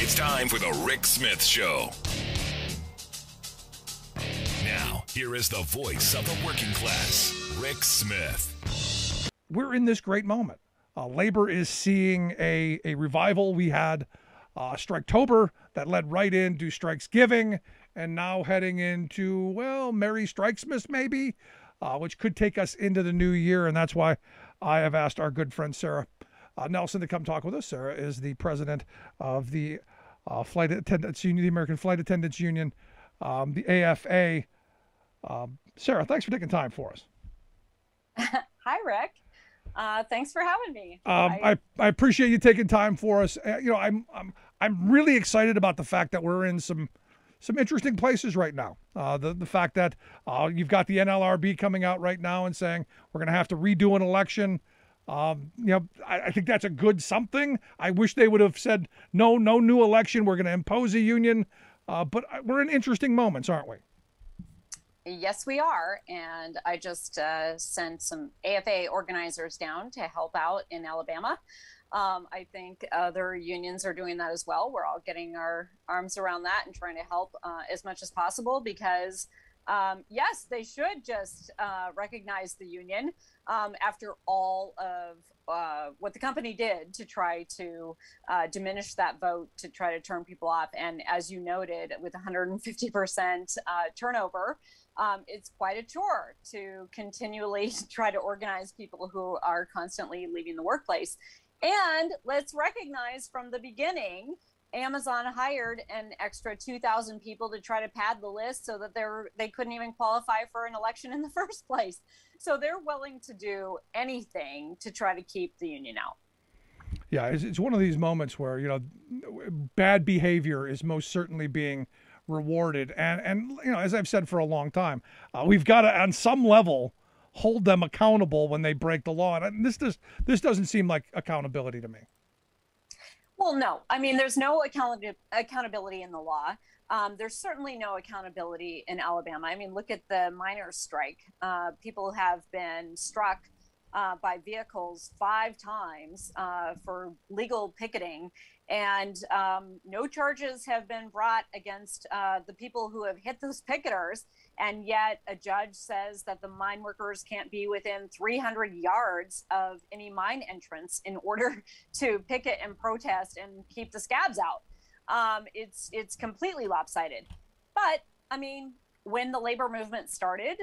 It's time for the Rick Smith Show. Now, here is the voice of the working class, Rick Smith. We're in this great moment. Labor is seeing a revival. We had Striketober that led right into Strikesgiving, and now heading into, well, Merry Strikesmas maybe, which could take us into the new year. And that's why I have asked our good friend Sara Nelson to come talk with us. Sara is the president of the Flight Attendants Union, the American Flight Attendants Union, the AFA. Sara, thanks for taking time for us. Hi, Rick. Thanks for having me. I appreciate you taking time for us. I'm really excited about the fact that we're in some interesting places right now. The fact that you've got the NLRB coming out right now and saying we're going to have to redo an election. I think that's a good something. I wish they would have said no new election. We're going to impose a union. But we're in interesting moments, aren't we? Yes, we are. And I just sent some AFA organizers down to help out in Alabama. I think other unions are doing that as well. We're all getting our arms around that and trying to help as much as possible because, yes, they should just recognize the union after all of what the company did to try to diminish that vote, to try to turn people off. And as you noted, with 150% turnover, it's quite a chore to continually try to organize people who are constantly leaving the workplace. And let's recognize from the beginning, Amazon hired an extra 2,000 people to try to pad the list so that they couldn't even qualify for an election in the first place. So they're willing to do anything to try to keep the union out. Yeah, it's one of these moments where, bad behavior is most certainly being rewarded. And as I've said for a long time, we've got to, on some level, hold them accountable when they break the law. And this doesn't seem like accountability to me. Well, no. I mean, there's no accountability in the law. There's certainly no accountability in Alabama. I mean, look at the miners' strike. People have been struck by vehicles 5 times for legal picketing, and no charges have been brought against the people who have hit those picketers. And yet a judge says that the mine workers can't be within 300 yards of any mine entrance in order to picket and protest and keep the scabs out. It's completely lopsided. But I mean, when the labor movement started,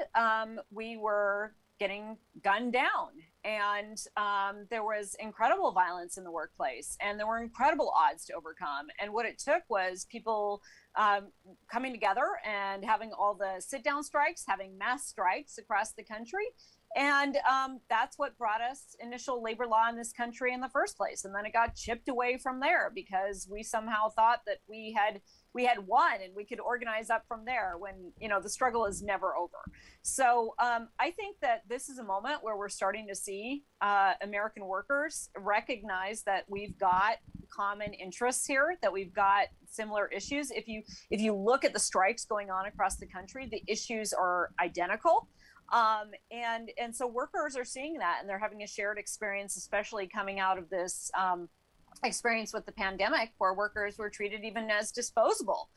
we were getting gunned down, and there was incredible violence in the workplace, and there were incredible odds to overcome. And what it took was people coming together and having all the sit-down strikes, having mass strikes across the country. And that's what brought us initial labor law in this country in the first place. And then it got chipped away from there because we somehow thought that we had won and we could organize up from there when, the struggle is never over. So I think that this is a moment where we're starting to see American workers recognize that we've got common interests here, that we've got similar issues. If you look at the strikes going on across the country, the issues are identical. And so workers are seeing that, and they're having a shared experience, especially coming out of this experience with the pandemic, where workers were treated even as disposable.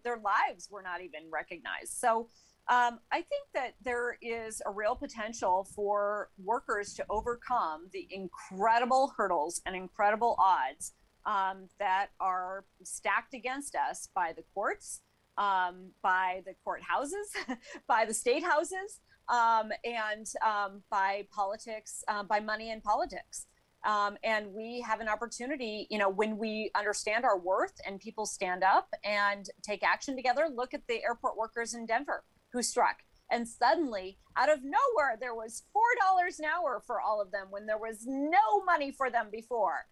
Their lives were not even recognized. So I think that there is a real potential for workers to overcome the incredible hurdles and incredible odds that are stacked against us by the courts, by the courthouses, by the state houses, and by politics, by money in politics. And we have an opportunity, when we understand our worth and people stand up and take action together. Look at the airport workers in Denver who struck. And suddenly, out of nowhere, there was $4 an hour for all of them when there was no money for them before.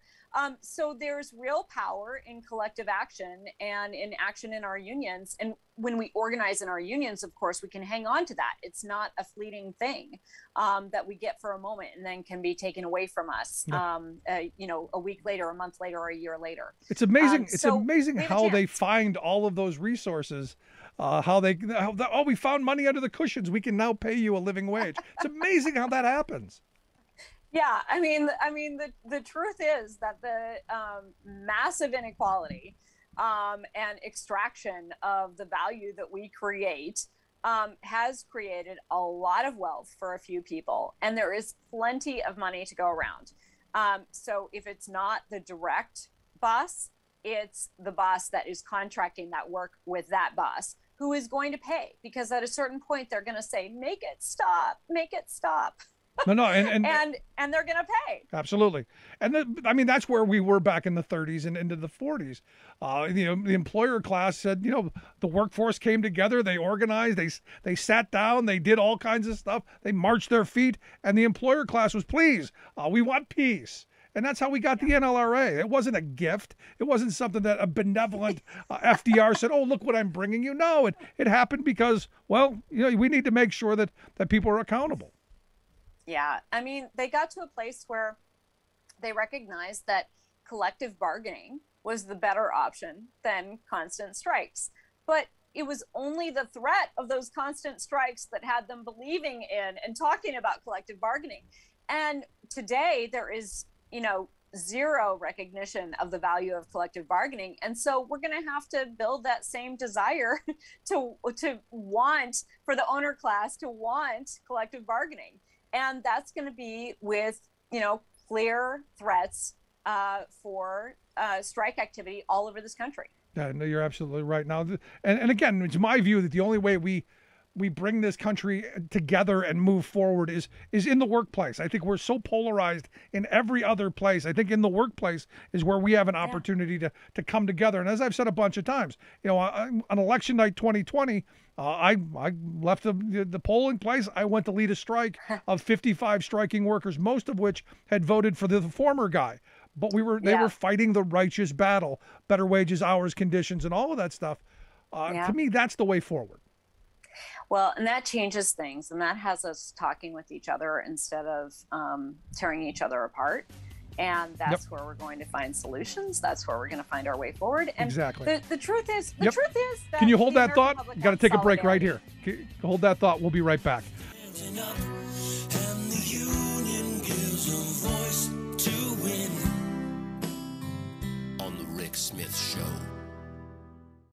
So there's real power in collective action and in action in our unions. And when we organize in our unions, of course, we can hang on to that. It's not a fleeting thing that we get for a moment and then can be taken away from us, a week later, a month later, or a year later. It's amazing. It's amazing how they find all of those resources. We found money under the cushions. We can now pay you a living wage. It's amazing how that happens. Yeah, I mean, the truth is that the massive inequality and extraction of the value that we create has created a lot of wealth for a few people, and there is plenty of money to go around. So if it's not the direct boss, it's the boss that is contracting that work with that boss who is going to pay, because at a certain point they're going to say, make it stop, make it stop. No, and they're going to pay. Absolutely. And I mean, that's where we were back in the 30s and into the 40s. The employer class said, the workforce came together, they organized, they sat down, they did all kinds of stuff, they marched their feet, and the employer class was, please, we want peace. And that's how we got the NLRA. It wasn't a gift. It wasn't something that a benevolent FDR said, oh, look what I'm bringing you. No, it happened because, well, we need to make sure that people are accountable. Yeah. I mean, they got to a place where they recognized that collective bargaining was the better option than constant strikes. But it was only the threat of those constant strikes that had them believing in and talking about collective bargaining. And today there is, zero recognition of the value of collective bargaining. And so we're going to have to build that same desire to want, for the owner class to want collective bargaining. And that's going to be with, clear threats for strike activity all over this country. Yeah, no, you're absolutely right. Now, and again, it's my view that the only way we bring this country together and move forward is in the workplace. I think we're so polarized in every other place. I think in the workplace is where we have an opportunity to come together. And as I've said a bunch of times, on election night 2020, I left the polling place. I went to lead a strike of 55 striking workers, most of which had voted for the former guy. But they were fighting the righteous battle, better wages, hours, conditions, and all of that stuff. To me, that's the way forward. Well, and that changes things, and that has us talking with each other instead of tearing each other apart. And that's where we're going to find solutions. That's where we're going to find our way forward. And exactly. The truth is that can you hold that thought? Got to take a break right here. Hold that thought. We'll be right back.